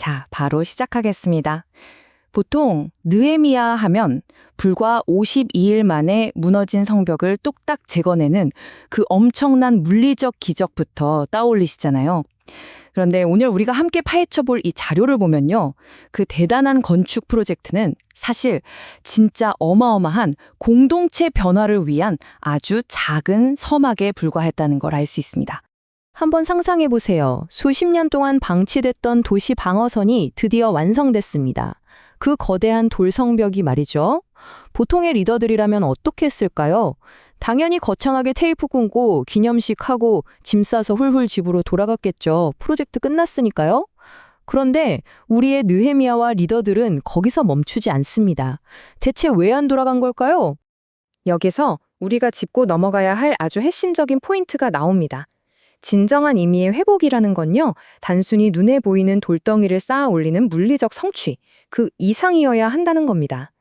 자, 바로 시작하겠습니다. 보통 느헤미야 하면 불과 52일 만에 무너진 성벽을 뚝딱 재건해낸 그 엄청난 물리적 기적부터 떠올리시잖아요. 그런데 오늘 우리가 함께 파헤쳐볼 이 자료를 보면요. 그 대단한 건축 프로젝트는 사실 진짜 어마어마한 공동체 변화를 위한 아주 작은 서막에 불과했다는 걸 알 수 있습니다. 한번 상상해 보세요. 수십 년 동안 방치됐던 도시 방어선이 드디어 완성됐습니다. 그 거대한 돌성벽이 말이죠. 보통의 리더들이라면 어떻게 했을까요? 당연히 거창하게 테이프 끊고 기념식 하고 짐 싸서 훌훌 집으로 돌아갔겠죠. 프로젝트 끝났으니까요. 그런데 우리의 느헤미야와 리더들은 거기서 멈추지 않습니다. 대체 왜 안 돌아간 걸까요? 여기서 우리가 짚고 넘어가야 할 아주 핵심적인 포인트가 나옵니다. 진정한 의미의 회복이라는 건요, 단순히 눈에 보이는 돌덩이를 쌓아 올리는 물리적 성취, 그 이상이어야 한다는 겁니다.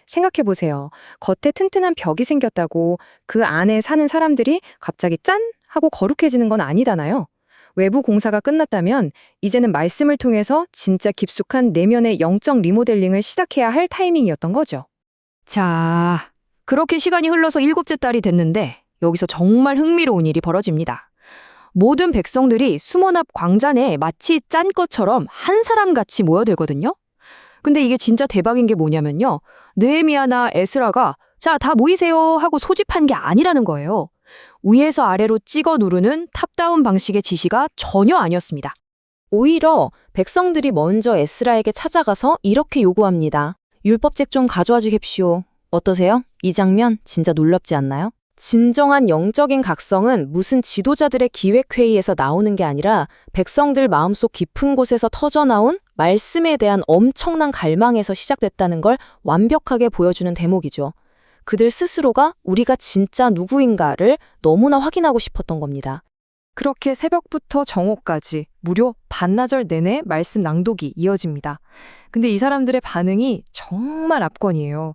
생각해보세요. 겉에 튼튼한 벽이 생겼다고 그 안에 사는 사람들이 갑자기 짠! 하고 거룩해지는 건 아니잖아요. 외부 공사가 끝났다면 이제는 말씀을 통해서 진짜 깊숙한 내면의 영적 리모델링을 시작해야 할 타이밍이었던 거죠. 자, 그렇게 시간이 흘러서 7째 달이 됐는데 여기서 정말 흥미로운 일이 벌어집니다. 모든 백성들이 수문 앞 광장에 마치 짠 것처럼 한 사람같이 모여들거든요. 근데 이게 진짜 대박인 게 뭐냐면요. 느헤미야나 에스라가 자, 다 모이세요 하고 소집한 게 아니라는 거예요. 위에서 아래로 찍어 누르는 탑다운 방식의 지시가 전혀 아니었습니다. 오히려 백성들이 먼저 에스라에게 찾아가서 이렇게 요구합니다. 율법책 좀 가져와 주십시오. 어떠세요? 이 장면 진짜 놀랍지 않나요? 진정한 영적인 각성은 무슨 지도자들의 기획회의에서 나오는 게 아니라 백성들 마음속 깊은 곳에서 터져나온 말씀에 대한 엄청난 갈망에서 시작됐다는 걸 완벽하게 보여주는 대목이죠. 그들 스스로가 우리가 진짜 누구인가를 너무나 확인하고 싶었던 겁니다. 그렇게 새벽부터 정오까지 무려 반나절 내내 말씀 낭독이 이어집니다. 근데 이 사람들의 반응이 정말 압권이에요.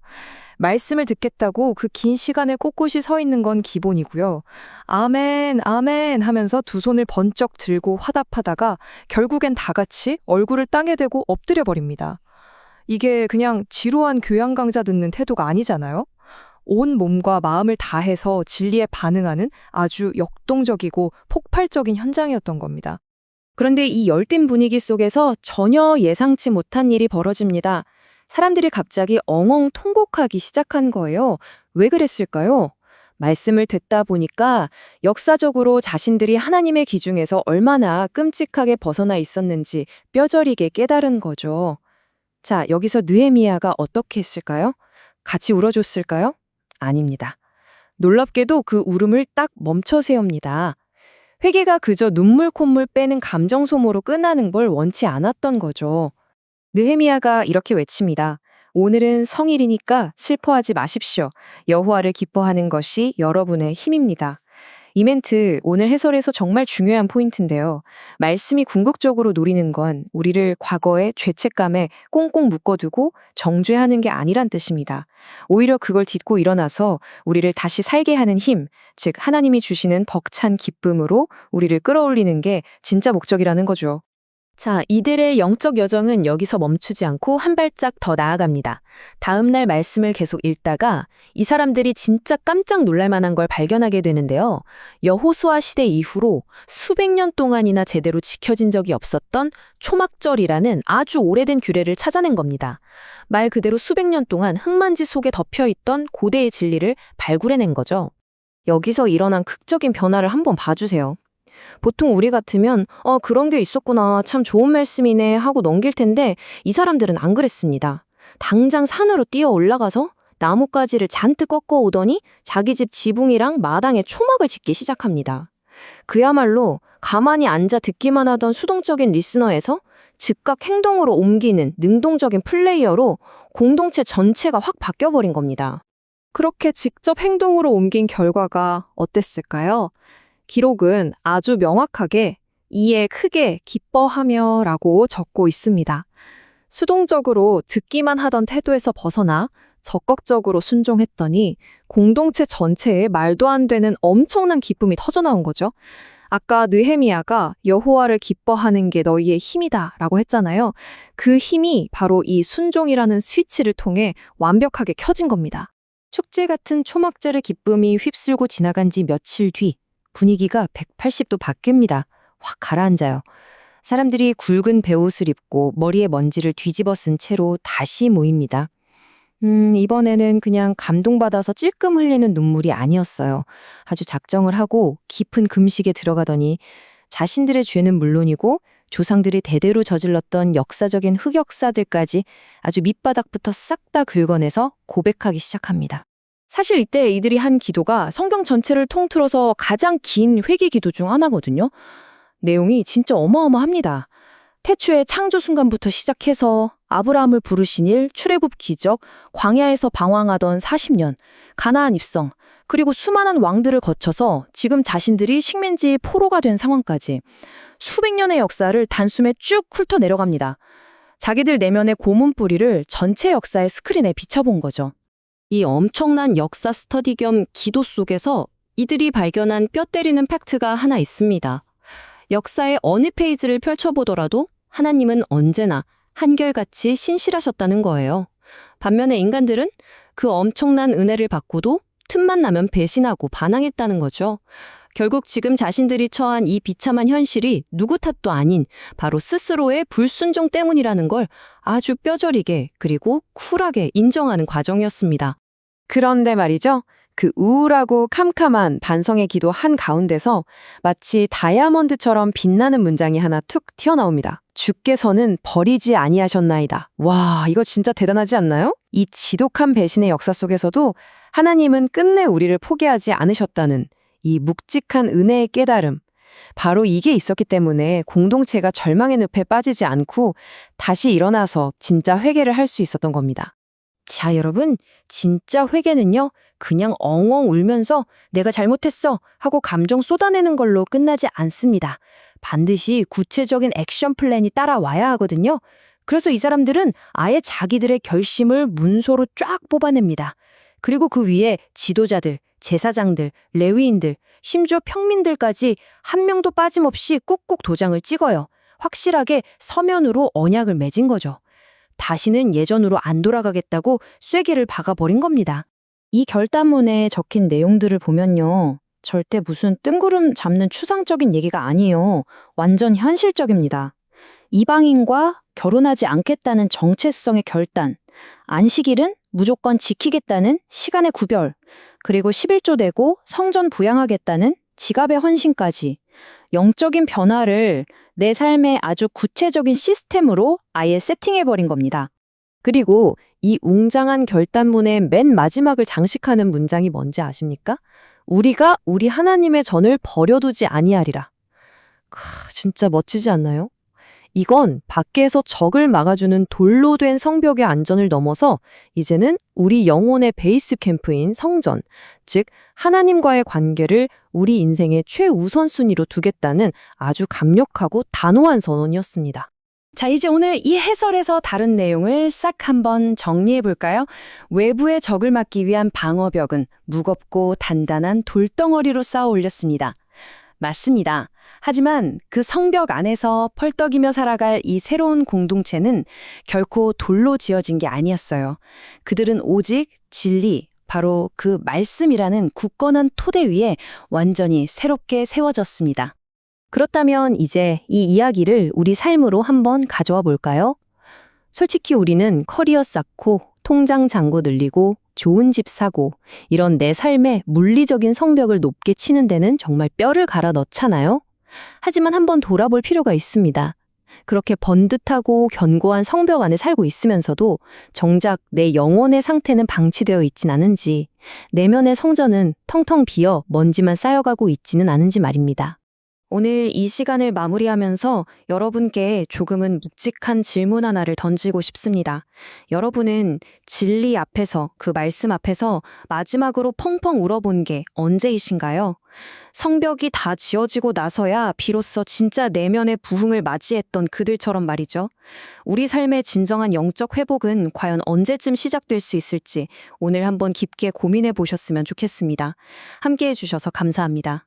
말씀을 듣겠다고 그 긴 시간을 꼿꼿이 서 있는 건 기본이고요. 아멘, 아멘 하면서 두 손을 번쩍 들고 화답하다가 결국엔 다 같이 얼굴을 땅에 대고 엎드려 버립니다. 이게 그냥 지루한 교양 강좌 듣는 태도가 아니잖아요. 온 몸과 마음을 다해서 진리에 반응하는 아주 역동적이고 폭발적인 현장이었던 겁니다. 그런데 이 열띤 분위기 속에서 전혀 예상치 못한 일이 벌어집니다. 사람들이 갑자기 엉엉 통곡하기 시작한 거예요. 왜 그랬을까요? 말씀을 듣다 보니까 역사적으로 자신들이 하나님의 기중에서 얼마나 끔찍하게 벗어나 있었는지 뼈저리게 깨달은 거죠. 자, 여기서 느헤미야가 어떻게 했을까요? 같이 울어줬을까요? 아닙니다. 놀랍게도 그 울음을 딱 멈춰 세웁니다. 회개가 그저 눈물 콧물 빼는 감정 소모로 끝나는 걸 원치 않았던 거죠. 느헤미야가 이렇게 외칩니다. 오늘은 성일이니까 슬퍼하지 마십시오. 여호와를 기뻐하는 것이 여러분의 힘입니다. 이 멘트 오늘 해설에서 정말 중요한 포인트인데요. 말씀이 궁극적으로 노리는 건 우리를 과거의 죄책감에 꽁꽁 묶어두고 정죄하는 게 아니란 뜻입니다. 오히려 그걸 딛고 일어나서 우리를 다시 살게 하는 힘, 즉 하나님이 주시는 벅찬 기쁨으로 우리를 끌어올리는 게 진짜 목적이라는 거죠. 자, 이들의 영적 여정은 여기서 멈추지 않고 한 발짝 더 나아갑니다. 다음 날 말씀을 계속 읽다가 이 사람들이 진짜 깜짝 놀랄 만한 걸 발견하게 되는데요. 여호수아 시대 이후로 수백 년 동안이나 제대로 지켜진 적이 없었던 초막절이라는 아주 오래된 규례를 찾아낸 겁니다. 말 그대로 수백 년 동안 흙먼지 속에 덮여있던 고대의 진리를 발굴해낸 거죠. 여기서 일어난 극적인 변화를 한번 봐주세요. 보통 우리 같으면 그런 게 있었구나, 참 좋은 말씀이네 하고 넘길 텐데 이 사람들은 안 그랬습니다. 당장 산으로 뛰어 올라가서 나뭇가지를 잔뜩 꺾어 오더니 자기 집 지붕이랑 마당에 초막을 짓기 시작합니다. 그야말로 가만히 앉아 듣기만 하던 수동적인 리스너에서 즉각 행동으로 옮기는 능동적인 플레이어로 공동체 전체가 확 바뀌어버린 겁니다. 그렇게 직접 행동으로 옮긴 결과가 어땠을까요? 기록은 아주 명확하게 이에 크게 기뻐하며 라고 적고 있습니다. 수동적으로 듣기만 하던 태도에서 벗어나 적극적으로 순종했더니 공동체 전체에 말도 안 되는 엄청난 기쁨이 터져나온 거죠. 아까 느헤미야가 여호와를 기뻐하는 게 너희의 힘이다라고 했잖아요. 그 힘이 바로 이 순종이라는 스위치를 통해 완벽하게 켜진 겁니다. 축제 같은 초막절의 기쁨이 휩쓸고 지나간 지 며칠 뒤 분위기가 180도 바뀝니다. 확 가라앉아요. 사람들이 굵은 베옷을 입고 머리에 먼지를 뒤집어 쓴 채로 다시 모입니다. 이번에는 그냥 감동받아서 찔끔 흘리는 눈물이 아니었어요. 아주 작정을 하고 깊은 금식에 들어가더니 자신들의 죄는 물론이고 조상들이 대대로 저질렀던 역사적인 흑역사들까지 아주 밑바닥부터 싹 다 긁어내서 고백하기 시작합니다. 사실 이때 이들이 한 기도가 성경 전체를 통틀어서 가장 긴 회개 기도 중 하나거든요. 내용이 진짜 어마어마합니다. 태초의 창조 순간부터 시작해서 아브라함을 부르신 일, 출애굽 기적, 광야에서 방황하던 40년, 가나안 입성, 그리고 수많은 왕들을 거쳐서 지금 자신들이 식민지 포로가 된 상황까지 수백 년의 역사를 단숨에 쭉 훑어 내려갑니다. 자기들 내면의 고문 뿌리를 전체 역사의 스크린에 비춰본 거죠. 이 엄청난 역사 스터디 겸 기도 속에서 이들이 발견한 뼈 때리는 팩트가 하나 있습니다. 역사의 어느 페이지를 펼쳐보더라도 하나님은 언제나 한결같이 신실하셨다는 거예요. 반면에 인간들은 그 엄청난 은혜를 받고도 틈만 나면 배신하고 반항했다는 거죠. 결국 지금 자신들이 처한 이 비참한 현실이 누구 탓도 아닌 바로 스스로의 불순종 때문이라는 걸 아주 뼈저리게 그리고 쿨하게 인정하는 과정이었습니다. 그런데 말이죠. 그 우울하고 캄캄한 반성의 기도 한가운데서 마치 다이아몬드처럼 빛나는 문장이 하나 툭 튀어나옵니다. 주께서는 버리지 아니하셨나이다. 와, 이거 진짜 대단하지 않나요? 이 지독한 배신의 역사 속에서도 하나님은 끝내 우리를 포기하지 않으셨다는 이 묵직한 은혜의 깨달음. 바로 이게 있었기 때문에 공동체가 절망의 늪에 빠지지 않고 다시 일어나서 진짜 회개를 할 수 있었던 겁니다. 자, 여러분, 진짜 회개는요, 그냥 엉엉 울면서 내가 잘못했어 하고 감정 쏟아내는 걸로 끝나지 않습니다. 반드시 구체적인 액션 플랜이 따라와야 하거든요. 그래서 이 사람들은 아예 자기들의 결심을 문서로 쫙 뽑아냅니다. 그리고 그 위에 지도자들, 제사장들, 레위인들, 심지어 평민들까지 한 명도 빠짐없이 꾹꾹 도장을 찍어요. 확실하게 서면으로 언약을 맺은 거죠. 다시는 예전으로 안 돌아가겠다고 쐐기를 박아버린 겁니다. 이 결단문에 적힌 내용들을 보면요. 절대 무슨 뜬구름 잡는 추상적인 얘기가 아니에요. 완전 현실적입니다. 이방인과 결혼하지 않겠다는 정체성의 결단, 안식일은 무조건 지키겠다는 시간의 구별, 그리고 11조 내고 성전 부양하겠다는 지갑의 헌신까지 영적인 변화를 내 삶의 아주 구체적인 시스템으로 아예 세팅해버린 겁니다. 그리고 이 웅장한 결단문의 맨 마지막을 장식하는 문장이 뭔지 아십니까? 우리가 우리 하나님의 전을 버려두지 아니하리라. 진짜 멋지지 않나요? 이건 밖에서 적을 막아주는 돌로 된 성벽의 안전을 넘어서 이제는 우리 영혼의 베이스 캠프인 성전, 즉 하나님과의 관계를 우리 인생의 최우선순위로 두겠다는 아주 강력하고 단호한 선언이었습니다. 자, 이제 오늘 이 해설에서 다른 내용을 싹 한번 정리해 볼까요? 외부의 적을 막기 위한 방어벽은 무겁고 단단한 돌덩어리로 쌓아 올렸습니다. 맞습니다. 하지만 그 성벽 안에서 펄떡이며 살아갈 이 새로운 공동체는 결코 돌로 지어진 게 아니었어요. 그들은 오직 진리, 바로 그 말씀이라는 굳건한 토대 위에 완전히 새롭게 세워졌습니다. 그렇다면 이제 이 이야기를 우리 삶으로 한번 가져와 볼까요? 솔직히 우리는 커리어 쌓고 통장 잔고 늘리고 좋은 집 사고 이런 내 삶의 물리적인 성벽을 높게 치는 데는 정말 뼈를 갈아 넣잖아요. 하지만 한번 돌아볼 필요가 있습니다. 그렇게 번듯하고 견고한 성벽 안에 살고 있으면서도 정작 내 영혼의 상태는 방치되어 있진 않은지, 내면의 성전은 텅텅 비어 먼지만 쌓여가고 있지는 않은지 말입니다. 오늘 이 시간을 마무리하면서 여러분께 조금은 묵직한 질문 하나를 던지고 싶습니다. 여러분은 진리 앞에서, 그 말씀 앞에서 마지막으로 펑펑 울어본 게 언제이신가요? 성벽이 다 지어지고 나서야 비로소 진짜 내면의 부흥을 맞이했던 그들처럼 말이죠. 우리 삶의 진정한 영적 회복은 과연 언제쯤 시작될 수 있을지 오늘 한번 깊게 고민해 보셨으면 좋겠습니다. 함께해 주셔서 감사합니다.